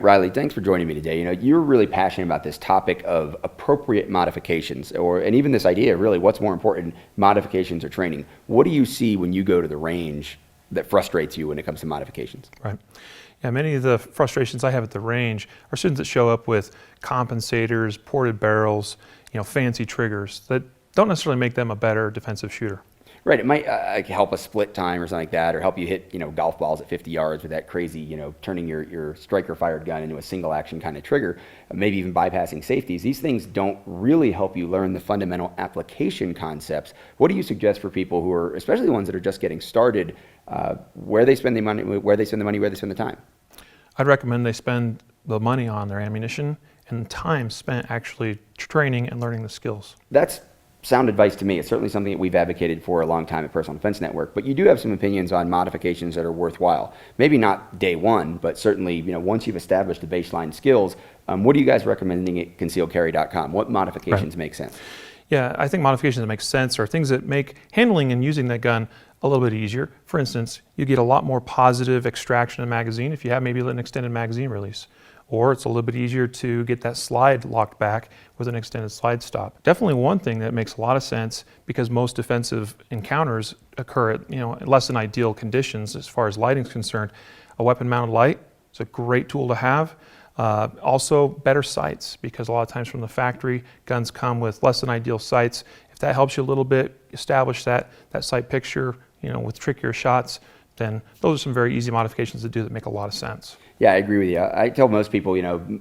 Riley, thanks for joining me today. You're really passionate about this topic of appropriate modifications, and even this idea, really, what's more important, modifications or training? What do you see when you go to the range that frustrates you when it comes to modifications? Right. Yeah, many of the frustrations I have at the range are students that show up with compensators, ported barrels, fancy triggers that don't necessarily make them a better defensive shooter. Right, it might help a split time or something like that, or help you hit golf balls at 50 yards with that crazy turning your striker fired gun into a single action kind of trigger, maybe even bypassing safeties. These things don't really help you learn the fundamental application concepts. What do you suggest for people who are, especially the ones that are just getting started, where they spend the money, where they spend the time? I'd recommend they spend the money on their ammunition and time spent actually training and learning the skills. That's sound advice to me. It's certainly something that we've advocated for a long time at Personal Defense Network, but you do have some opinions on modifications that are worthwhile. Maybe not day one, but certainly once you've established the baseline skills, what are you guys recommending at concealedcarry.com? What modifications make sense? Yeah, I think modifications that make sense are things that make handling and using that gun a little bit easier. For instance, you get a lot more positive extraction of magazine if you have maybe an extended magazine release. Or it's a little bit easier to get that slide locked back with an extended slide stop. Definitely one thing that makes a lot of sense, because most defensive encounters occur at less than ideal conditions as far as lighting is concerned. A weapon mounted light is a great tool to have. Also better sights, because a lot of times from the factory, guns come with less than ideal sights. If that helps you a little bit, establish that sight picture with trickier shots, then those are some very easy modifications to do that make a lot of sense. Yeah, I agree with you. I tell most people,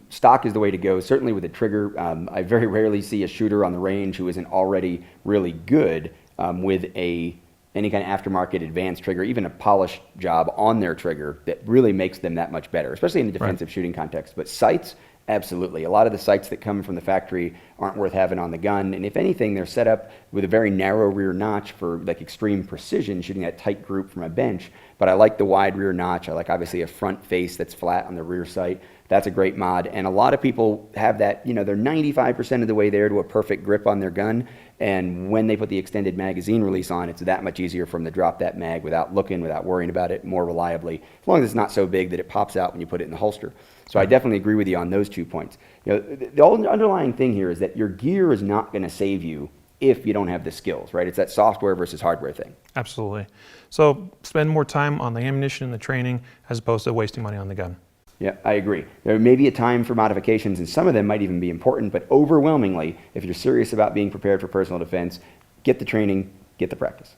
stock is the way to go. Certainly with a trigger, I very rarely see a shooter on the range who isn't already really good with any kind of aftermarket advanced trigger, even a polished job on their trigger that really makes them that much better, especially in the defensive shooting context. But sights, absolutely. A lot of the sights that come from the factory aren't worth having on the gun. And if anything, they're set up with a very narrow rear notch for like extreme precision, shooting that tight group from a bench. But I like the wide rear notch. I like obviously a front face that's flat on the rear sight. That's a great mod. And a lot of people have that, they're 95% of the way there to a perfect grip on their gun. And when they put the extended magazine release on, it's that much easier for them to drop that mag without worrying about it, more reliably, as long as it's not so big that it pops out when you put it in the holster. So I definitely agree with you on those 2 points. The underlying thing here is that your gear is not going to save you if you don't have the skills, right? It's that software versus hardware thing. Absolutely. So spend more time on the ammunition and the training as opposed to wasting money on the gun. Yeah, I agree. There may be a time for modifications, and some of them might even be important, but overwhelmingly, if you're serious about being prepared for personal defense, get the training, get the practice.